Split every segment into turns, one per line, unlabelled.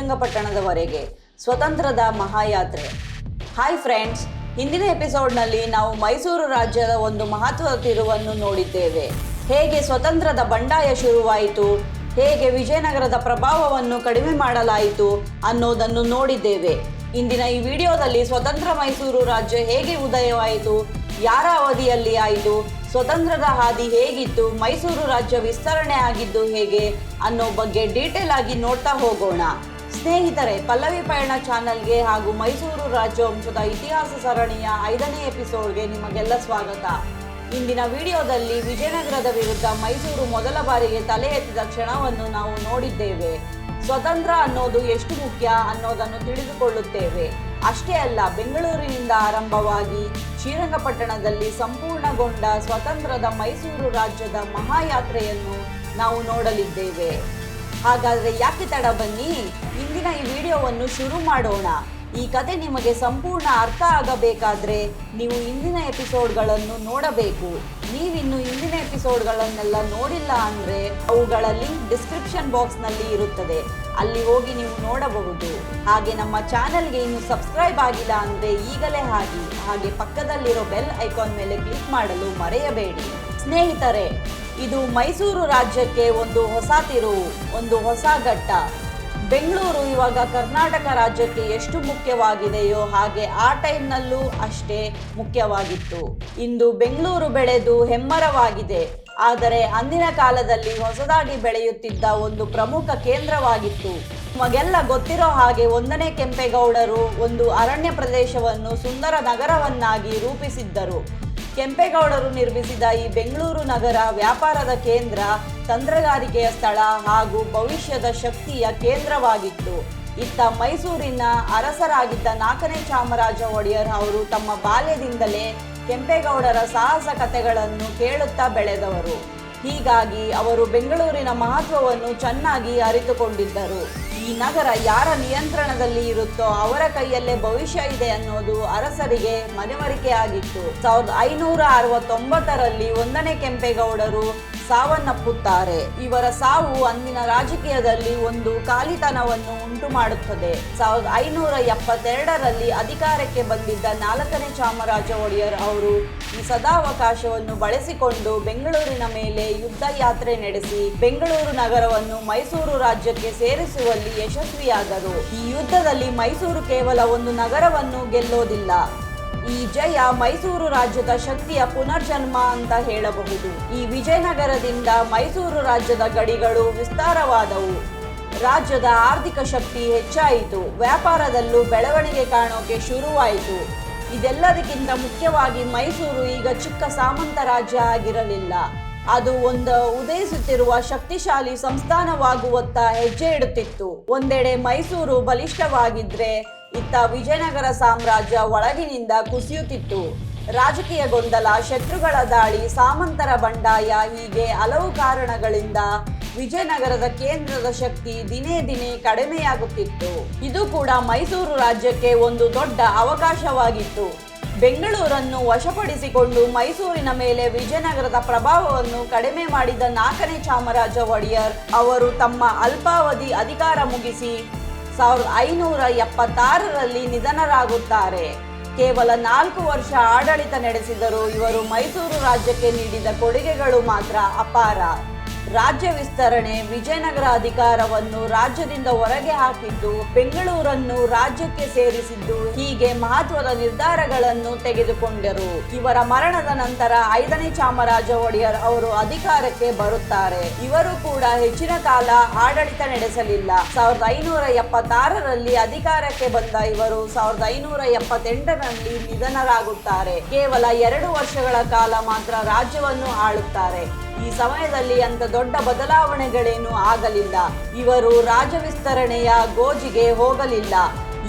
ಶ್ರೀರಂಗಪಟ್ಟಣದವರೆಗೆ ಸ್ವತಂತ್ರದ ಮಹಾಯಾತ್ರೆ. Hi friends, ಹಿಂದಿನ ಎಪಿಸೋಡ್ನಲ್ಲಿ ನಾವು ಮೈಸೂರು ರಾಜ್ಯದ ಒಂದು ಮಹತ್ವದ ತಿರುವನ್ನು ನೋಡಿದ್ದೇವೆ. ಹೇಗೆ ಸ್ವತಂತ್ರದ ಬಂಡಾಯ ಶುರುವಾಯಿತು, ಹೇಗೆ ವಿಜಯನಗರದ ಪ್ರಭಾವವನ್ನು ಕಡಿಮೆ ಮಾಡಲಾಯಿತು ಅನ್ನೋದನ್ನು ನೋಡಿದ್ದೇವೆ. ಇಂದಿನ ಈ ವಿಡಿಯೋದಲ್ಲಿ ಸ್ವತಂತ್ರ ಮೈಸೂರು ರಾಜ್ಯ ಹೇಗೆ ಉದಯವಾಯಿತು, ಯಾರ ಅವಧಿಯಲ್ಲಿ ಆಯಿತು, ಸ್ವತಂತ್ರದ ಹಾದಿ ಹೇಗಿತ್ತು, ಮೈಸೂರು ರಾಜ್ಯ ವಿಸ್ತರಣೆ ಆಗಿದ್ದು ಹೇಗೆ ಅನ್ನೋ ಬಗ್ಗೆ ಡೀಟೇಲ್ ಆಗಿ ನೋಡ್ತಾ ಹೋಗೋಣ. ಸ್ನೇಹಿತರೆ, ಪಲ್ಲವಿ ಪಯಣ ಚಾನಲ್ಗೆ ಹಾಗೂ ಮೈಸೂರು ರಾಜ್ಯವಂಶದ ಇತಿಹಾಸ ಸರಣಿಯ 5ನೇ ಎಪಿಸೋಡ್ಗೆ ನಿಮಗೆಲ್ಲ ಸ್ವಾಗತ. ಇಂದಿನ ವಿಡಿಯೋದಲ್ಲಿ ವಿಜಯನಗರದ ವಿರುದ್ಧ ಮೈಸೂರು ಮೊದಲ ಬಾರಿಗೆ ತಲೆ ಎತ್ತಿದ ಕ್ಷಣವನ್ನು ನಾವು ನೋಡಿದ್ದೇವೆ. ಸ್ವತಂತ್ರ ಅನ್ನೋದು ಎಷ್ಟು ಮುಖ್ಯ ಅನ್ನೋದನ್ನು ತಿಳಿದುಕೊಳ್ಳುತ್ತೇವೆ. ಅಷ್ಟೇ ಅಲ್ಲ, ಬೆಂಗಳೂರಿನಿಂದ ಆರಂಭವಾಗಿ ಶ್ರೀರಂಗಪಟ್ಟಣದಲ್ಲಿ ಸಂಪೂರ್ಣಗೊಂಡ ಸ್ವತಂತ್ರದ ಮೈಸೂರು ರಾಜ್ಯದ ಮಹಾಯಾತ್ರೆಯನ್ನು ನಾವು ನೋಡಲಿದ್ದೇವೆ. ಹಾಗಾದರೆ ಯಾಕೆ ತಡ, ಬನ್ನಿ ಇಂದಿನ ಈ ವಿಡಿಯೋವನ್ನು ಶುರು ಮಾಡೋಣ. ಈ ಕತೆ ನಿಮಗೆ ಸಂಪೂರ್ಣ ಅರ್ಥ ಆಗಬೇಕಾದ್ರೆ ನೀವು ಇಂದಿನ ಎಪಿಸೋಡ್ಗಳನ್ನು ನೋಡಬೇಕು. ನೀವಿನ್ನು ಇಂದಿನ ಎಪಿಸೋಡ್ಗಳನ್ನೆಲ್ಲ ನೋಡಿಲ್ಲ ಅಂದರೆ ಅವುಗಳ ಲಿಂಕ್ ಡಿಸ್ಕ್ರಿಪ್ಷನ್ ಬಾಕ್ಸ್ನಲ್ಲಿ ಇರುತ್ತದೆ, ಅಲ್ಲಿ ಹೋಗಿ ನೀವು ನೋಡಬಹುದು. ಹಾಗೆ ನಮ್ಮ ಚಾನೆಲ್ಗೆ ಇನ್ನು ಸಬ್ಸ್ಕ್ರೈಬ್ ಆಗಿಲ್ಲ ಅಂದರೆ ಈಗಲೇ ಹಾಗೆ ಪಕ್ಕದಲ್ಲಿರೋ ಬೆಲ್ ಐಕಾನ್ ಮೇಲೆ ಕ್ಲಿಕ್ ಮಾಡಲು ಮರೆಯಬೇಡಿ. ಸ್ನೇಹಿತರೆ, ಇದು ಮೈಸೂರು ರಾಜ್ಯಕ್ಕೆ ಒಂದು ಹೊಸ ತಿರುವು, ಒಂದು ಹೊಸ ಘಟ್ಟ. ಬೆಂಗಳೂರು ಇವಾಗ ಕರ್ನಾಟಕ ರಾಜ್ಯಕ್ಕೆ ಎಷ್ಟು ಮುಖ್ಯವಾಗಿದೆಯೋ ಹಾಗೆ ಆ ಟೈಮ್ನಲ್ಲೂ ಅಷ್ಟೇ ಮುಖ್ಯವಾಗಿತ್ತು. ಇಂದು ಬೆಂಗಳೂರು ಬೆಳೆದು ಹೆಮ್ಮರವಾಗಿದೆ, ಆದರೆ ಅಂದಿನ ಕಾಲದಲ್ಲಿ ಹೊಸದಾಗಿ ಬೆಳೆಯುತ್ತಿದ್ದ ಒಂದು ಪ್ರಮುಖ ಕೇಂದ್ರವಾಗಿತ್ತು. ನಮಗೆಲ್ಲ ಗೊತ್ತಿರೋ ಹಾಗೆ 1ನೇ ಕೆಂಪೇಗೌಡರು ಒಂದು ಅರಣ್ಯ ಪ್ರದೇಶವನ್ನು ಸುಂದರ ನಗರವನ್ನಾಗಿ ರೂಪಿಸಿದ್ದರು. ಕೆಂಪೇಗೌಡರು ನಿರ್ಮಿಸಿದ ಈ ಬೆಂಗಳೂರು ನಗರ ವ್ಯಾಪಾರದ ಕೇಂದ್ರ, ತಂತ್ರಗಾರಿಕೆಯ ಸ್ಥಳ ಹಾಗೂ ಭವಿಷ್ಯದ ಶಕ್ತಿಯ ಕೇಂದ್ರವಾಗಿತ್ತು. ಇತ್ತ ಮೈಸೂರಿನ ಅರಸರಾಗಿದ್ದ 4ನೇ ಚಾಮರಾಜ ಒಡೆಯರ್ ಅವರು ತಮ್ಮ ಬಾಲ್ಯದಿಂದಲೇ ಕೆಂಪೇಗೌಡರ ಸಾಹಸ ಕಥೆಗಳನ್ನು ಕೇಳುತ್ತಾ ಬೆಳೆದವರು. ಹೀಗಾಗಿ ಅವರು ಬೆಂಗಳೂರಿನ ಮಹತ್ವವನ್ನು ಚೆನ್ನಾಗಿ ಅರಿತುಕೊಂಡಿದ್ದರು. ಈ ನಗರ ಯಾರ ನಿಯಂತ್ರಣದಲ್ಲಿ ಇರುತ್ತೋ ಅವರ ಕೈಯಲ್ಲೇ ಭವಿಷ್ಯ ಇದೆ ಅನ್ನೋದು ಅರಸರಿಗೆ ಮನವರಿಕೆಯಾಗಿತ್ತು. 1569ರಲ್ಲಿ 1ನೇ ಕೆಂಪೇಗೌಡರು ಸಾವನ್ನಪ್ಪುತ್ತಾರೆ. ಇವರ ಸಾವು ಅಂದಿನ ರಾಜಕೀಯದಲ್ಲಿ ಒಂದು ಖಾಲಿತನವನ್ನು ಉಂಟು ಮಾಡುತ್ತದೆ. 1572ರಲ್ಲಿ ಅಧಿಕಾರಕ್ಕೆ ಬಂದಿದ್ದ 4ನೇ ಚಾಮರಾಜ ಒಡೆಯರ್ ಅವರು ಈ ಸದಾವಕಾಶವನ್ನು ಬಳಸಿಕೊಂಡು ಬೆಂಗಳೂರಿನ ಮೇಲೆ ಯುದ್ಧ ಯಾತ್ರೆ ನಡೆಸಿ ಬೆಂಗಳೂರು ನಗರವನ್ನು ಮೈಸೂರು ರಾಜ್ಯಕ್ಕೆ ಸೇರಿಸುವಲ್ಲಿ ಯಶಸ್ವಿಯಾದರು. ಈ ಯುದ್ಧದಲ್ಲಿ ಮೈಸೂರು ಕೇವಲ ಒಂದು ನಗರವನ್ನು ಗೆಲ್ಲೋದಿಲ್ಲ, ಈ ಜಯ ಮೈಸೂರು ರಾಜ್ಯದ ಶಕ್ತಿಯ ಪುನರ್ಜನ್ಮ ಅಂತ ಹೇಳಬಹುದು. ಈ ವಿಜಯನಗರದಿಂದ ಮೈಸೂರು ರಾಜ್ಯದ ಗಡಿಗಳು ವಿಸ್ತಾರವಾದವು, ರಾಜ್ಯದ ಆರ್ಥಿಕ ಶಕ್ತಿ ಹೆಚ್ಚಾಯಿತು, ವ್ಯಾಪಾರದಲ್ಲೂ ಬೆಳವಣಿಗೆ ಕಾಣೋಕೆ ಶುರುವಾಯಿತು. ಇದೆಲ್ಲದಕ್ಕಿಂತ ಮುಖ್ಯವಾಗಿ ಮೈಸೂರು ಈಗ ಚಿಕ್ಕ ಸಾಮಂತ ರಾಜ್ಯ ಆಗಿರಲಿಲ್ಲ, ಅದು ಒಂದು ಉದಯಿಸುತ್ತಿರುವ ಶಕ್ತಿಶಾಲಿ ಸಂಸ್ಥಾನವಾಗುವತ್ತ ಹೆಜ್ಜೆ ಇಡುತ್ತಿತ್ತು. ಒಂದೆಡೆ ಮೈಸೂರು ಬಲಿಷ್ಠವಾಗಿದ್ರೆ ಇತ್ತ ವಿಜಯನಗರ ಸಾಮ್ರಾಜ್ಯ ಒಳಗಿನಿಂದ ಕುಸಿಯುತ್ತಿತ್ತು. ರಾಜಕೀಯ ಗೊಂದಲ, ಶತ್ರುಗಳ ದಾಳಿ, ಸಾಮಂತರ ಬಂಡಾಯ, ಹೀಗೆ ಹಲವು ಕಾರಣಗಳಿಂದ ವಿಜಯನಗರದ ಕೇಂದ್ರದ ಶಕ್ತಿ ದಿನೇ ದಿನೇ ಕಡಿಮೆಯಾಗುತ್ತಿತ್ತು. ಇದು ಕೂಡ ಮೈಸೂರು ರಾಜ್ಯಕ್ಕೆ ಒಂದು ದೊಡ್ಡ ಅವಕಾಶವಾಗಿತ್ತು. ಬೆಂಗಳೂರನ್ನು ವಶಪಡಿಸಿಕೊಂಡು ಮೈಸೂರಿನ ಮೇಲೆ ವಿಜಯನಗರದ ಪ್ರಭಾವವನ್ನು ಕಡಿಮೆ ಮಾಡಿದ 4ನೇ ಚಾಮರಾಜ ಒಡೆಯರ್ ಅವರು ತಮ್ಮ ಅಲ್ಪಾವಧಿ ಅಧಿಕಾರ ಮುಗಿಸಿ 1576ರಲ್ಲಿ ನಿಧನರಾಗುತ್ತಾರೆ. ಕೇವಲ 4 ವರ್ಷ ಆಡಳಿತ ನಡೆಸಿದರೂ ಇವರು ಮೈಸೂರು ರಾಜ್ಯಕ್ಕೆ ನೀಡಿದ ಕೊಡುಗೆಗಳು ಮಾತ್ರ ಅಪಾರ. ರಾಜ್ಯ ವಿಸ್ತರಣೆ, ವಿಜಯನಗರ ಅಧಿಕಾರವನ್ನು ರಾಜ್ಯದಿಂದ ಹೊರಗೆ ಹಾಕಿದ್ದು, ಬೆಂಗಳೂರನ್ನು ರಾಜ್ಯಕ್ಕೆ ಸೇರಿಸಿದ್ದು, ಹೀಗೆ ಮಹತ್ವದ ನಿರ್ಧಾರಗಳನ್ನು ತೆಗೆದುಕೊಂಡರು. ಇವರ ಮರಣದ ನಂತರ 5ನೇ ಚಾಮರಾಜ ಒಡೆಯರ್ ಅವರು ಅಧಿಕಾರಕ್ಕೆ ಬರುತ್ತಾರೆ. ಇವರು ಕೂಡ ಹೆಚ್ಚಿನ ಕಾಲ ಆಡಳಿತ ನಡೆಸಲಿಲ್ಲ. 1576ರಲ್ಲಿ ಅಧಿಕಾರಕ್ಕೆ ಬಂದ ಇವರು 1578ರಲ್ಲಿ ನಿಧನರಾಗುತ್ತಾರೆ. ಕೇವಲ 2 ವರ್ಷಗಳ ಕಾಲ ಮಾತ್ರ ರಾಜ್ಯವನ್ನು ಆಳುತ್ತಾರೆ. ಈ ಸಮಯದಲ್ಲಿ ಅಂತ ದೊಡ್ಡ ಬದಲಾವಣೆಗಳೇನೂ ಆಗಲಿಲ್ಲ. ಇವರು ರಾಜ್ಯ ವಿಸ್ತರಣೆಯ ಗೋಜಿಗೆ ಹೋಗಲಿಲ್ಲ,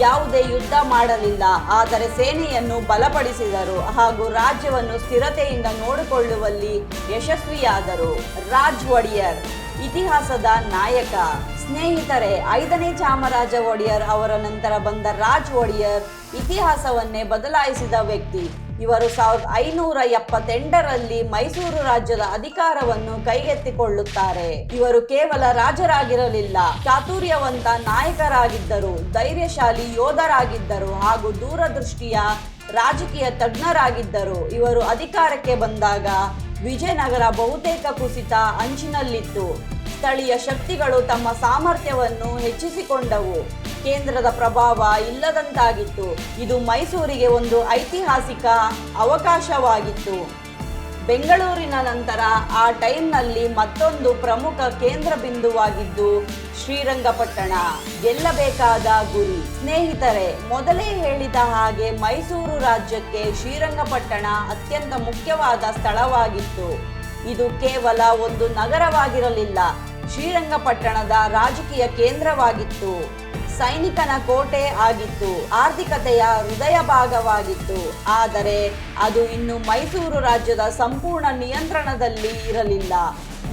ಯಾವುದೇ ಯುದ್ಧ ಮಾಡಲಿಲ್ಲ, ಆದರೆ ಸೇನೆಯನ್ನು ಬಲಪಡಿಸಿದರು ಹಾಗೂ ರಾಜ್ಯವನ್ನು ಸ್ಥಿರತೆಯಿಂದ ನೋಡಿಕೊಳ್ಳುವಲ್ಲಿ ಯಶಸ್ವಿಯಾದರು. ರಾಜ್ ಒಡೆಯರ್ ಇತಿಹಾಸದ ನಾಯಕ. ಸ್ನೇಹಿತರೆ, 5ನೇ ಚಾಮರಾಜ ಒಡೆಯರ್ ಅವರ ನಂತರ ಬಂದ ರಾಜ್ ಒಡೆಯರ್ ಇತಿಹಾಸವನ್ನೇ ಬದಲಾಯಿಸಿದ ವ್ಯಕ್ತಿ. ಇವರು 1578ರಲ್ಲಿ ಮೈಸೂರು ರಾಜ್ಯದ ಅಧಿಕಾರವನ್ನು ಕೈಗೆತ್ತಿಕೊಳ್ಳುತ್ತಾರೆ. ಇವರು ಕೇವಲ ರಾಜರಾಗಿರಲಿಲ್ಲ, ಚಾತುರ್ಯವಂತ ನಾಯಕರಾಗಿದ್ದರು, ಧೈರ್ಯಶಾಲಿ ಯೋಧರಾಗಿದ್ದರು ಹಾಗೂ ದೂರದೃಷ್ಟಿಯ ರಾಜಕೀಯ ತಜ್ಞರಾಗಿದ್ದರು. ಇವರು ಅಧಿಕಾರಕ್ಕೆ ಬಂದಾಗ ವಿಜಯನಗರ ಬಹುತೇಕ ಕುಸಿತ ಅಂಚಿನಲ್ಲಿತ್ತು. ಸ್ಥಳೀಯ ಶಕ್ತಿಗಳು ತಮ್ಮ ಸಾಮರ್ಥ್ಯವನ್ನು ಹೆಚ್ಚಿಸಿಕೊಂಡವು. ಕೇಂದ್ರದ ಪ್ರಭಾವ ಇಲ್ಲದಂತಾಗಿತ್ತು. ಇದು ಮೈಸೂರಿಗೆ ಒಂದು ಐತಿಹಾಸಿಕ ಅವಕಾಶವಾಗಿತ್ತು. ಬೆಂಗಳೂರಿನ ನಂತರ ಆ ಟೈಮ್ನಲ್ಲಿ ಮತ್ತೊಂದು ಪ್ರಮುಖ ಕೇಂದ್ರ ಬಿಂದುವಾಗಿದ್ದು ಶ್ರೀರಂಗಪಟ್ಟಣ, ಗೆಲ್ಲಬೇಕಾದ ಗುರಿ. ಸ್ನೇಹಿತರೆ, ಮೊದಲೇ ಹೇಳಿದ ಹಾಗೆ ಮೈಸೂರು ರಾಜ್ಯಕ್ಕೆ ಶ್ರೀರಂಗಪಟ್ಟಣ ಅತ್ಯಂತ ಮುಖ್ಯವಾದ ಸ್ಥಳವಾಗಿತ್ತು. ಇದು ಕೇವಲ ಒಂದು ನಗರವಾಗಿರಲಿಲ್ಲ, ಶ್ರೀರಂಗಪಟ್ಟಣದ ರಾಜಕೀಯ ಕೇಂದ್ರವಾಗಿತ್ತು, ಸೈನಿಕನ ಕೋಟೆ ಆಗಿತ್ತು, ಆರ್ಥಿಕತೆಯ ಹೃದಯ ಭಾಗವಾಗಿತ್ತು. ಆದರೆ ಅದು ಇನ್ನು ಮೈಸೂರು ರಾಜ್ಯದ ಸಂಪೂರ್ಣ ನಿಯಂತ್ರಣದಲ್ಲಿ ಇರಲಿಲ್ಲ.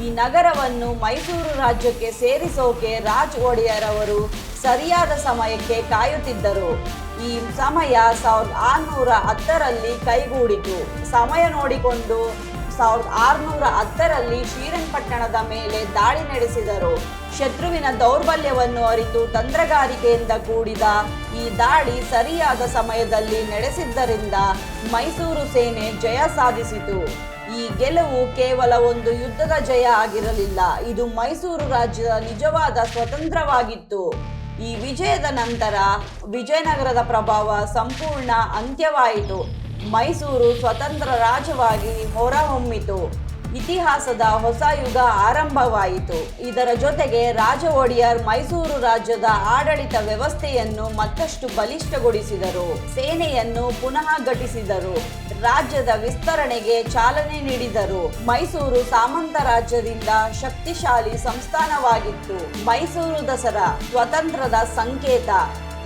ಈ ನಗರವನ್ನು ಮೈಸೂರು ರಾಜ್ಯಕ್ಕೆ ಸೇರಿಸೋಕೆ ರಾಜ್ ಒಡೆಯರ್ ಅವರು ಸರಿಯಾದ ಸಮಯಕ್ಕೆ ಕಾಯುತ್ತಿದ್ದರು. ಈ ಸಮಯ 1610ರಲ್ಲಿ ಕೈಗೂಡಿತು. ಸಮಯ ನೋಡಿಕೊಂಡು 1610ರಲ್ಲಿ ಶ್ರೀರಂಗಪಟ್ಟಣದ ಮೇಲೆ ದಾಳಿ ನಡೆಸಿದರು. ಶತ್ರುವಿನ ದೌರ್ಬಲ್ಯವನ್ನು ಅರಿತು ತಂತ್ರಗಾರಿಕೆಯಿಂದ ಕೂಡಿದ ಈ ದಾಳಿ ಸರಿಯಾದ ಸಮಯದಲ್ಲಿ ನಡೆಸಿದ್ದರಿಂದ ಮೈಸೂರು ಸೇನೆ ಜಯ ಸಾಧಿಸಿತು. ಈ ಗೆಲುವು ಕೇವಲ ಒಂದು ಯುದ್ಧದ ಜಯ ಆಗಿರಲಿಲ್ಲ, ಇದು ಮೈಸೂರು ರಾಜ್ಯದ ನಿಜವಾದ ಸ್ವಾತಂತ್ರ್ಯವಾಗಿತ್ತು. ಈ ವಿಜಯದ ನಂತರ ವಿಜಯನಗರದ ಪ್ರಭಾವ ಸಂಪೂರ್ಣ ಅಂತ್ಯವಾಯಿತು. ಮೈಸೂರು ಸ್ವತಂತ್ರ ರಾಜ್ಯವಾಗಿ ಹೊರಹೊಮ್ಮಿತು. ಇತಿಹಾಸದ ಹೊಸ ಯುಗ ಆರಂಭವಾಯಿತು. ಇದರ ಜೊತೆಗೆ ರಾಜ ಒಡೆಯರ್ ಮೈಸೂರು ರಾಜ್ಯದ ಆಡಳಿತ ವ್ಯವಸ್ಥೆಯನ್ನು ಮತ್ತಷ್ಟು ಬಲಿಷ್ಠಗೊಳಿಸಿದರು, ಸೇನೆಯನ್ನು ಪುನಃ ಘಟಿಸಿದರು, ರಾಜ್ಯದ ವಿಸ್ತರಣೆಗೆ ಚಾಲನೆ ನೀಡಿದರು. ಮೈಸೂರು ಸಾಮಂತ ರಾಜ್ಯದಿಂದ ಶಕ್ತಿಶಾಲಿ ಸಂಸ್ಥಾನವಾಗಿತ್ತು. ಮೈಸೂರು ದಸರಾ ಸ್ವತಂತ್ರದ ಸಂಕೇತ.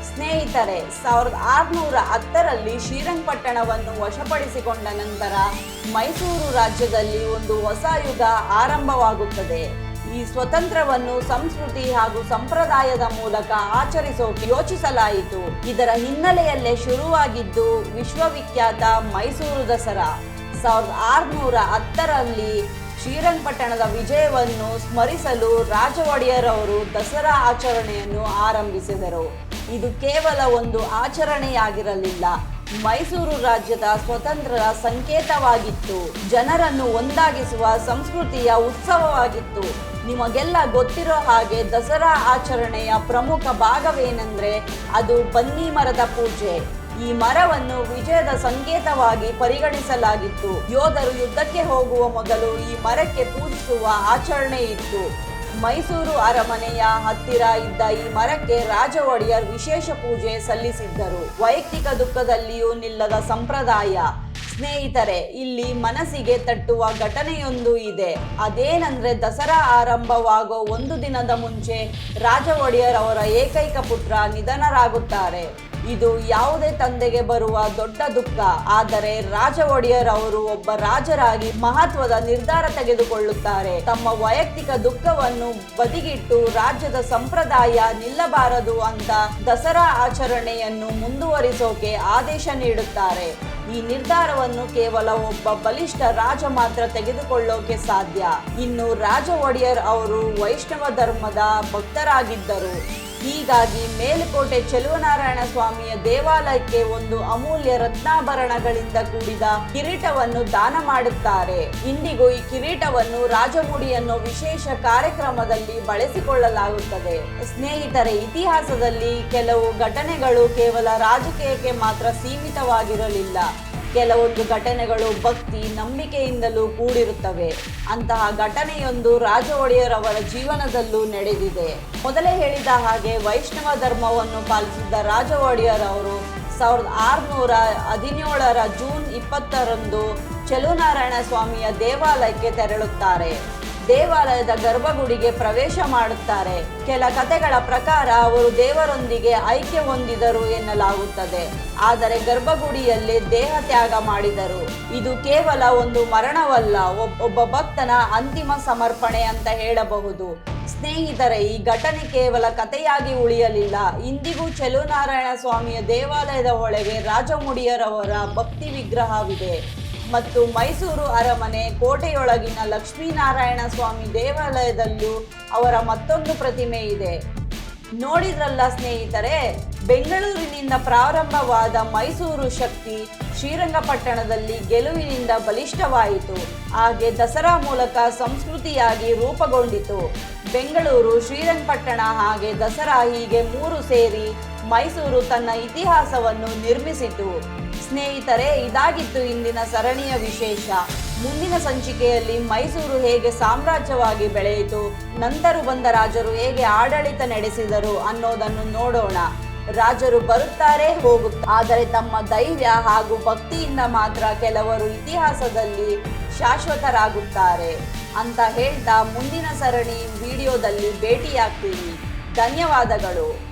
ಸ್ನೇಹಿತರೆ, 1610ರಲ್ಲಿ ಶ್ರೀರಂಗಪಟ್ಟಣವನ್ನು ವಶಪಡಿಸಿಕೊಂಡ ನಂತರ ಮೈಸೂರು ರಾಜ್ಯದಲ್ಲಿ ಒಂದು ಹೊಸ ಯುಗ ಆರಂಭವಾಗುತ್ತದೆ. ಈ ಸ್ವತಂತ್ರವನ್ನು ಸಂಸ್ಕೃತಿ ಹಾಗೂ ಸಂಪ್ರದಾಯದ ಮೂಲಕ ಆಚರಿಸೋಕೆ ಯೋಚಿಸಲಾಯಿತು. ಇದರ ಹಿನ್ನೆಲೆಯಲ್ಲೇ ಶುರುವಾಗಿದ್ದು ವಿಶ್ವವಿಖ್ಯಾತ ಮೈಸೂರು ದಸರಾ. 1610ರಲ್ಲಿ ಶ್ರೀರಂಗಪಟ್ಟಣದ ವಿಜಯವನ್ನು ಸ್ಮರಿಸಲು ರಾಜ ಒಡೆಯರ್ ಅವರು ದಸರಾ ಆಚರಣೆಯನ್ನು ಆರಂಭಿಸಿದರು. ಇದು ಕೇವಲ ಒಂದು ಆಚರಣೆಯಾಗಿರಲಿಲ್ಲ, ಮೈಸೂರು ರಾಜ್ಯದ ಸ್ವತಂತ್ರದ ಸಂಕೇತವಾಗಿತ್ತು. ಜನರನ್ನು ಒಂದಾಗಿಸುವ ಸಂಸ್ಕೃತಿಯ ಉತ್ಸವವಾಗಿತ್ತು. ನಿಮಗೆಲ್ಲ ಗೊತ್ತಿರೋ ಹಾಗೆ ದಸರಾ ಆಚರಣೆಯ ಪ್ರಮುಖ ಭಾಗವೇನೆಂದರೆ ಅದು ಬನ್ನಿ ಮರದ ಪೂಜೆ. ಈ ಮರವನ್ನು ವಿಜಯದ ಸಂಕೇತವಾಗಿ ಪರಿಗಣಿಸಲಾಗಿತ್ತು. ಯೋಧರು ಯುದ್ಧಕ್ಕೆ ಹೋಗುವ ಮೊದಲು ಈ ಮರಕ್ಕೆ ಪೂಜಿಸುವ ಆಚರಣೆ ಇತ್ತು. ಮೈಸೂರು ಅರಮನೆಯ ಹತ್ತಿರ ಇದ್ದ ಈ ಮರಕ್ಕೆ ರಾಜ ಒಡೆಯರ್ ವಿಶೇಷ ಪೂಜೆ ಸಲ್ಲಿಸಿದ್ದರು. ವೈಯಕ್ತಿಕ ದುಃಖದಲ್ಲಿಯೂ ನಿಲ್ಲದ ಸಂಪ್ರದಾಯ. ಸ್ನೇಹಿತರೆ, ಇಲ್ಲಿ ಮನಸ್ಸಿಗೆ ತಟ್ಟುವ ಘಟನೆಯೊಂದು ಇದೆ. ಅದೇನೆಂದ್ರೆ ದಸರಾ ಆರಂಭವಾಗೋ ಒಂದು ದಿನದ ಮುಂಚೆ ರಾಜ ಒಡೆಯರ್ ಅವರ ಏಕೈಕ ಪುತ್ರ ನಿಧನರಾಗುತ್ತಾರೆ. ಇದು ಯಾವುದೇ ತಂದೆಗೆ ಬರುವ ದೊಡ್ಡ ದುಃಖ. ಆದರೆ ರಾಜ ಒಡೆಯರ್ ಅವರು ಒಬ್ಬ ರಾಜರಾಗಿ ಮಹತ್ವದ ನಿರ್ಧಾರ ತೆಗೆದುಕೊಳ್ಳುತ್ತಾರೆ. ತಮ್ಮ ವೈಯಕ್ತಿಕ ದುಃಖವನ್ನು ಬದಿಗಿಟ್ಟು ರಾಜ್ಯದ ಸಂಪ್ರದಾಯ ನಿಲ್ಲಬಾರದು ಅಂತ ದಸರಾ ಆಚರಣೆಯನ್ನು ಮುಂದುವರಿಸೋಕೆ ಆದೇಶ ನೀಡುತ್ತಾರೆ. ಈ ನಿರ್ಧಾರವನ್ನು ಕೇವಲ ಒಬ್ಬ ಬಲಿಷ್ಠ ರಾಜ ಮಾತ್ರ ತೆಗೆದುಕೊಳ್ಳೋಕೆ ಸಾಧ್ಯ. ಇನ್ನು ರಾಜ ಒಡೆಯರ್ ಅವರು ವೈಷ್ಣವ ಧರ್ಮದ ಭಕ್ತರಾಗಿದ್ದರು. ಹೀಗಾಗಿ ಮೇಲುಕೋಟೆ ಚೆಲುವನಾರಾಯಣ ಸ್ವಾಮಿಯ ದೇವಾಲಯಕ್ಕೆ ಒಂದು ಅಮೂಲ್ಯ ರತ್ನಾಭರಣಗಳಿಂದ ಕೂಡಿದ ಕಿರೀಟವನ್ನು ದಾನ ಮಾಡುತ್ತಾರೆ. ಇಂದಿಗೂ ಈ ಕಿರೀಟವನ್ನು ರಾಜಮುಡಿ ಅನ್ನೋ ವಿಶೇಷ ಕಾರ್ಯಕ್ರಮದಲ್ಲಿ ಬಳಸಿಕೊಳ್ಳಲಾಗುತ್ತದೆ. ಸ್ನೇಹಿತರೆ, ಇತಿಹಾಸದಲ್ಲಿ ಕೆಲವು ಘಟನೆಗಳು ಕೇವಲ ರಾಜಕೀಯಕ್ಕೆ ಮಾತ್ರ ಸೀಮಿತವಾಗಿರಲಿಲ್ಲ. ಕೆಲವೊಂದು ಘಟನೆಗಳು ಭಕ್ತಿ, ನಂಬಿಕೆಯಿಂದಲೂ ಕೂಡಿರುತ್ತವೆ. ಅಂತಹ ಘಟನೆಯೊಂದು ರಾಜ ಒಡೆಯರ್ ಅವರ ಜೀವನದಲ್ಲೂ ನಡೆದಿದೆ. ಮೊದಲೇ ಹೇಳಿದ ಹಾಗೆ ವೈಷ್ಣವ ಧರ್ಮವನ್ನು ಪಾಲಿಸಿದ್ದ ರಾಜ ಒಡೆಯರ್ ಅವರು 1617ರ ಜೂನ್ 20ರಂದು ಚೆಲುವನಾರಾಯಣ ಸ್ವಾಮಿಯ ದೇವಾಲಯಕ್ಕೆ ತೆರಳುತ್ತಾರೆ. ದೇವಾಲಯದ ಗರ್ಭಗುಡಿಗೆ ಪ್ರವೇಶ ಮಾಡುತ್ತಾರೆ. ಕೆಲ ಕಥೆಗಳ ಪ್ರಕಾರ ಅವರು ದೇವರೊಂದಿಗೆ ಐಕ್ಯ ಹೊಂದಿದರು ಎನ್ನಲಾಗುತ್ತದೆ. ಆದರೆ ಗರ್ಭಗುಡಿಯಲ್ಲಿ ದೇಹ ತ್ಯಾಗ ಮಾಡಿದರು. ಇದು ಕೇವಲ ಒಂದು ಮರಣವಲ್ಲ, ಒಬ್ಬ ಭಕ್ತನ ಅಂತಿಮ ಸಮರ್ಪಣೆ ಅಂತ ಹೇಳಬಹುದು. ಸ್ನೇಹಿತರೆ, ಈ ಘಟನೆ ಕೇವಲ ಕಥೆಯಾಗಿ ಉಳಿಯಲಿಲ್ಲ. ಇಂದಿಗೂ ಚೆಲುವನಾರಾಯಣ ಸ್ವಾಮಿಯ ದೇವಾಲಯದ ಒಳಗೆ ರಾಜಮುಡಿಯರವರ ಭಕ್ತಿ ವಿಗ್ರಹವಿದೆ ಮತ್ತು ಮೈಸೂರು ಅರಮನೆ ಕೋಟೆಯೊಳಗಿನ ಲಕ್ಷ್ಮೀನಾರಾಯಣ ಸ್ವಾಮಿ ದೇವಾಲಯದಲ್ಲೂ ಅವರ ಮತ್ತೊಂದು ಪ್ರತಿಮೆ ಇದೆ. ನೋಡಿದ್ರಲ್ಲ ಸ್ನೇಹಿತರೆ, ಬೆಂಗಳೂರಿನಿಂದ ಪ್ರಾರಂಭವಾದ ಮೈಸೂರು ಶಕ್ತಿ ಶ್ರೀರಂಗಪಟ್ಟಣದಲ್ಲಿ ಗೆಲುವಿನಿಂದ ಬಲಿಷ್ಠವಾಯಿತು. ಹಾಗೆ ದಸರಾ ಮೂಲಕ ಸಂಸ್ಕೃತಿಯಾಗಿ ರೂಪುಗೊಂಡಿತು. ಬೆಂಗಳೂರು, ಶ್ರೀರಂಗಪಟ್ಟಣ ಹಾಗೆ ದಸರಾ ಹೀಗೆ ಮೂರು ಸೇರಿ ಮೈಸೂರು ತನ್ನ ಇತಿಹಾಸವನ್ನು ನಿರ್ಮಿಸಿತು. ಸ್ನೇಹಿತರೆ, ಇದಾಗಿತ್ತು ಇಂದಿನ ಸರಣಿಯ ವಿಶೇಷ. ಮುಂದಿನ ಸಂಚಿಕೆಯಲ್ಲಿ ಮೈಸೂರು ಹೇಗೆ ಸಾಮ್ರಾಜ್ಯವಾಗಿ ಬೆಳೆಯಿತು, ನಂತರ ಬಂದ ರಾಜರು ಹೇಗೆ ಆಡಳಿತ ನಡೆಸಿದರು ಅನ್ನೋದನ್ನು ನೋಡೋಣ. ರಾಜರು ಬರುತ್ತಾರೆ, ಹೋಗುತ್ತಾರೆ, ಆದರೆ ತಮ್ಮ ಧೈರ್ಯ ಹಾಗೂ ಭಕ್ತಿಯಿಂದ ಮಾತ್ರ ಕೆಲವರು ಇತಿಹಾಸದಲ್ಲಿ ಶಾಶ್ವತರಾಗುತ್ತಾರೆ ಅಂತ ಹೇಳ್ತಾ ಮುಂದಿನ ಸರಣಿ ವಿಡಿಯೋದಲ್ಲಿ ಭೇಟಿಯಾಗ್ತೀವಿ. ಧನ್ಯವಾದಗಳು.